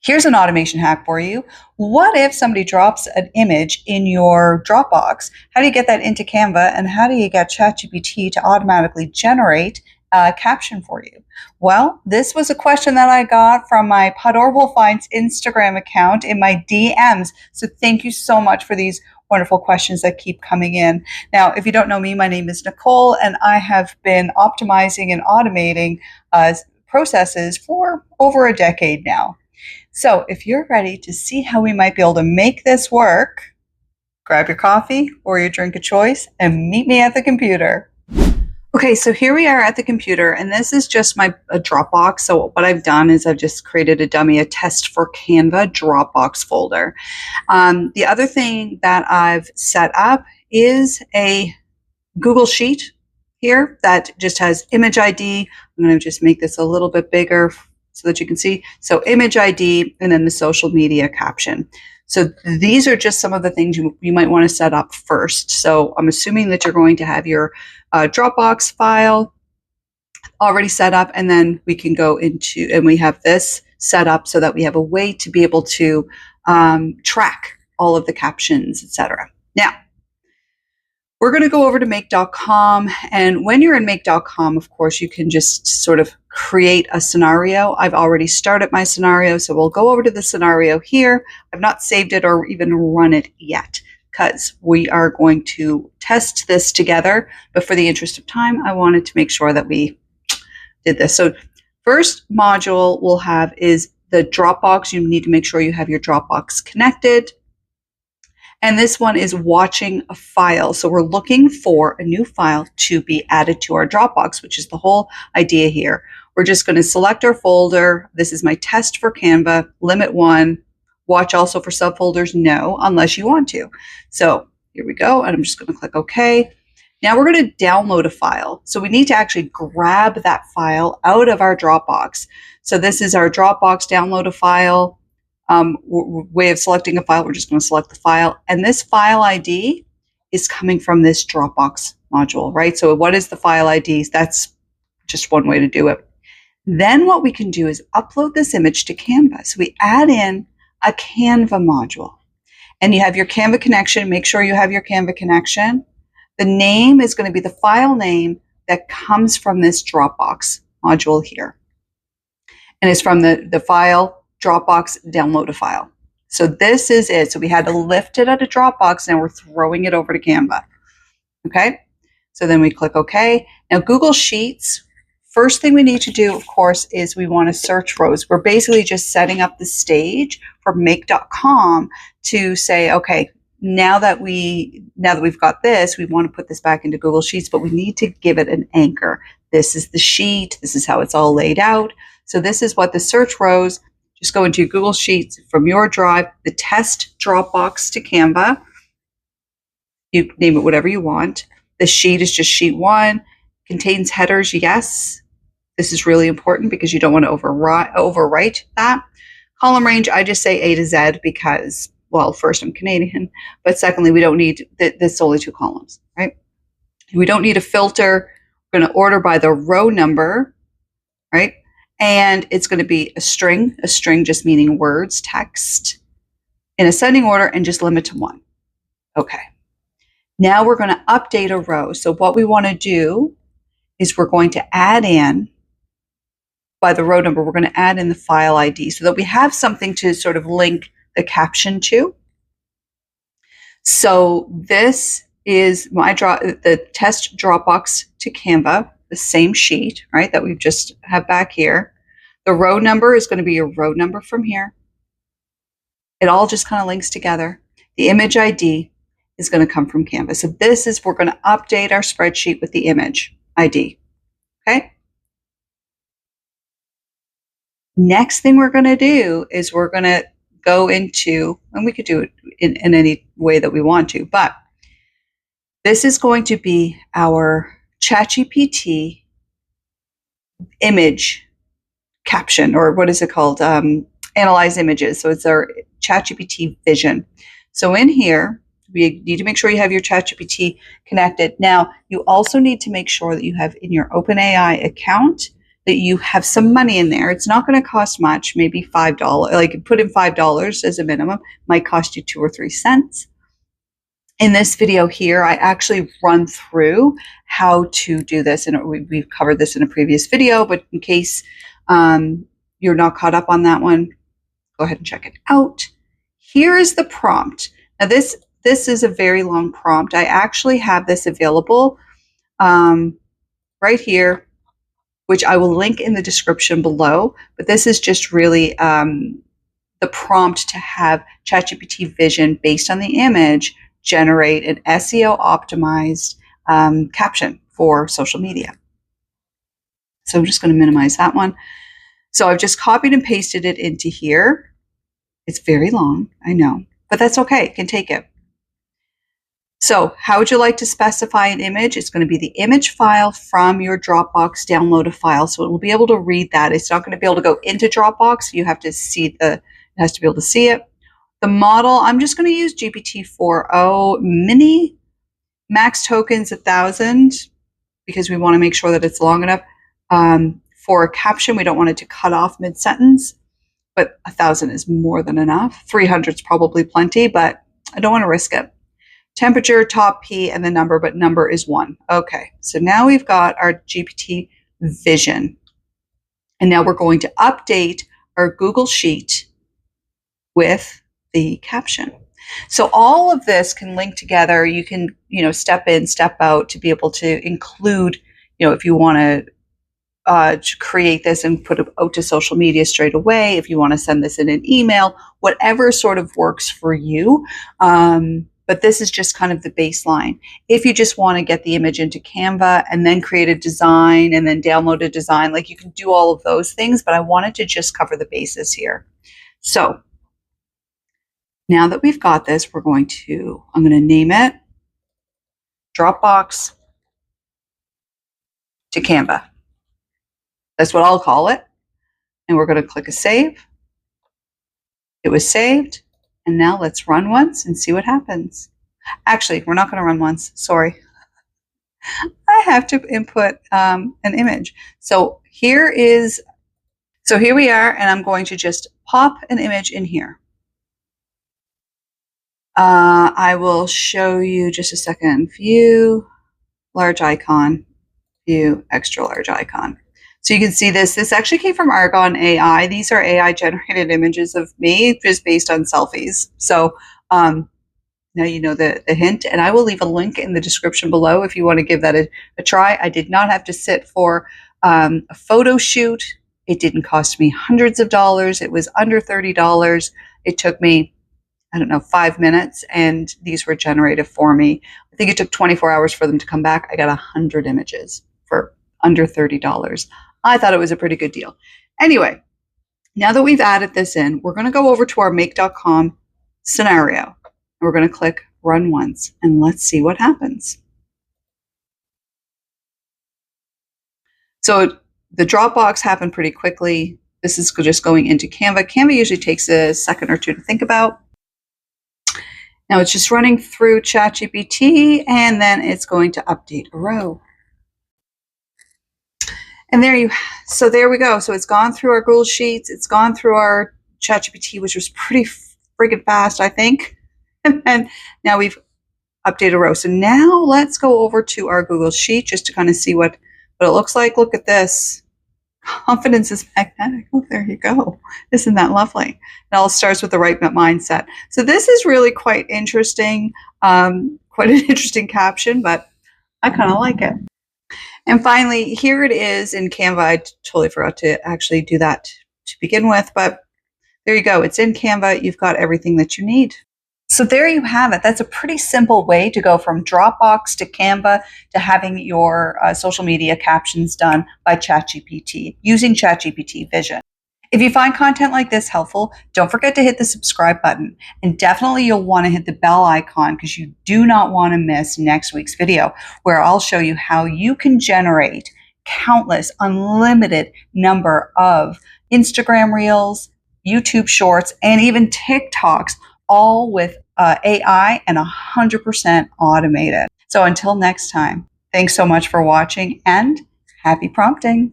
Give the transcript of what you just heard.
Here's an automation hack for you. What if somebody drops an image in your Dropbox? How do you get that into Canva, and how do you get ChatGPT to automatically generate a caption for you? Well, this was a question that I got from my Podorable Finds Instagram account in my DMs. So thank you so much for these wonderful questions that keep coming in. Now, if you don't know me, my name is Nicole, and I have been optimizing and automating processes for over a decade now. So if you're ready to see how we might be able to make this work, grab your coffee or your drink of choice and meet me at the computer. Okay, so here we are at the computer, and this is just a Dropbox. So what I've done is I've just created a test for Canva Dropbox folder. The other thing that I've set up is a Google Sheet here that just has image ID. I'm going to just make this a little bit bigger so that you can see. So image ID and then the social media caption. So these are just some of the things you might want to set up first. So I'm assuming that you're going to have your Dropbox file already set up, and then we can go into, and we have this set up so that we have a way to be able to track all of the captions, etc. Now, we're going to go over to make.com, and when you're in make.com, of course, you can just sort of create a scenario. I've already started my scenario, so we'll go over to the scenario here. I've not saved it or even run it yet because we are going to test this together, but for the interest of time, I wanted to make sure that we did this. So first module we'll have is the Dropbox. You need to make sure you have your Dropbox connected. And this one is watching a file. So we're looking for a new file to be added to our Dropbox, which is the whole idea here. We're just going to select our folder. This is my test for Canva, limit 1. Watch also for subfolders, no, unless you want to. So here we go, and I'm just going to click OK. Now we're going to download a file. So we need to actually grab that file out of our Dropbox. So this is our Dropbox download a file. Way of selecting a file, we're just going to select the file, and this file ID is coming from this Dropbox module, right? So what is the file ID? That's just one way to do it. Then what we can do is upload this image to Canva. So we add in a Canva module, and you have your Canva connection. Make sure you have your Canva connection. The name is going to be the file name that comes from this Dropbox module here, and it's from the file Dropbox download a file. So this is it. So we had to lift it out of Dropbox. Now we're throwing it over to Canva. Okay. So then we click OK. Now Google Sheets, first thing we need to do, of course, is we want to search rows. We're basically just setting up the stage for make.com to say, okay, now that we've got this, we want to put this back into Google Sheets, but we need to give it an anchor. This is the sheet. This is how it's all laid out. So this is what the search rows. Just go into Google Sheets from your drive, the test Dropbox to Canva. You name it whatever you want. The sheet is just sheet 1. Contains headers, yes. This is really important because you don't want to overwrite that. Column range, I just say A to Z because, well, first, I'm Canadian, but secondly, we don't need, this only 2 columns, right? We don't need a filter. We're going to order by the row number, right? And it's going to be a string just meaning words, text, in ascending order, and just limit to 1. Okay. Now we're going to update a row. So what we want to do is we're going to add in, by the row number, we're going to add in the file ID so that we have something to sort of link the caption to. So this is the test Dropbox to Canva, the same sheet, right, that we've just have back here. The row number is going to be your row number from here. It all just kind of links together. The image ID is going to come from Canva. So this is, we're going to update our spreadsheet with the image ID. Okay. Next thing we're going to do is we're going to go into, and we could do it in any way that we want to, but this is going to be our ChatGPT image caption, or what is it called? Analyze images. So it's our ChatGPT Vision. So in here, we need to make sure you have your ChatGPT connected. Now, you also need to make sure that you have in your OpenAI account that you have some money in there. It's not going to cost much, maybe $5. Like put in $5 as a minimum, might cost you 2 or 3 cents. In this video here, I actually run through how to do this, and we've covered this in a previous video, but in case you're not caught up on that one, go ahead and check it out. Here is the prompt. Now this is a very long prompt. I actually have this available right here, which I will link in the description below, but this is just really the prompt to have ChatGPT Vision, based on the image, generate an SEO optimized caption for social media. So I'm just going to minimize that one. So I've just copied and pasted it into here. It's very long, I know, but that's okay. It can take it. So how would you like to specify an image? It's going to be the image file from your Dropbox download a file. So it will be able to read that. It's not going to be able to go into Dropbox. You have to see it has to be able to see it. The model, I'm just going to use GPT-4o mini, max tokens 1,000, because we want to make sure that it's long enough. For a caption, we don't want it to cut off mid-sentence, but 1,000 is more than enough. 300 is probably plenty, but I don't want to risk it. Temperature, top P, and the number, but number is 1. Okay, so now we've got our GPT Vision. And now we're going to update our Google Sheet with the caption. So all of this can link together. You can, step in, step out to be able to include, if you want to create this and put it out to social media straight away, if you want to send this in an email, whatever sort of works for you. But this is just kind of the baseline. If you just want to get the image into Canva and then create a design and then download a design, like you can do all of those things, but I wanted to just cover the bases here. So now that we've got this, I'm going to name it Dropbox to Canva. That's what I'll call it. And we're going to click a save. It was saved. And now let's run once and see what happens. Actually, we're not going to run once. Sorry. I have to input an image. So here we are, and I'm going to just pop an image in here. I will show you just a second. View, large icon, view, extra large icon. So you can see this. This actually came from Argon AI. These are AI generated images of me just based on selfies. So now you know the hint, and I will leave a link in the description below if you want to give that a try. I did not have to sit for a photo shoot. It didn't cost me hundreds of dollars. It was under $30. It took me, 5 minutes, and these were generated for me. I think it took 24 hours for them to come back. I got 100 images for under $30. I thought it was a pretty good deal. Anyway, now that we've added this in, we're going to go over to our make.com scenario. And we're going to click run once, and let's see what happens. So the Dropbox happened pretty quickly. This is just going into Canva. Canva usually takes a second or two to think about. Now it's just running through ChatGPT, and then it's going to update a row. And there we go. So it's gone through our Google Sheets. It's gone through our ChatGPT, which was pretty friggin' fast, I think. And then now we've updated a row. So now let's go over to our Google Sheet just to kind of see what it looks like. Look at this. Confidence is magnetic. Oh, there you go. Isn't that lovely? It all starts with the right mindset. So this is really quite interesting. Quite an interesting caption, but I kind of like it. And finally, here it is in Canva. I totally forgot to actually do that to begin with, but there you go. It's in Canva. You've got everything that you need. So there you have it. That's a pretty simple way to go from Dropbox to Canva to having your social media captions done by ChatGPT using ChatGPT Vision. If you find content like this helpful, don't forget to hit the subscribe button, and definitely you'll want to hit the bell icon because you do not want to miss next week's video where I'll show you how you can generate countless, unlimited number of Instagram Reels, YouTube Shorts, and even TikToks, all with AI and 100% automated. So until next time, thanks so much for watching and happy prompting.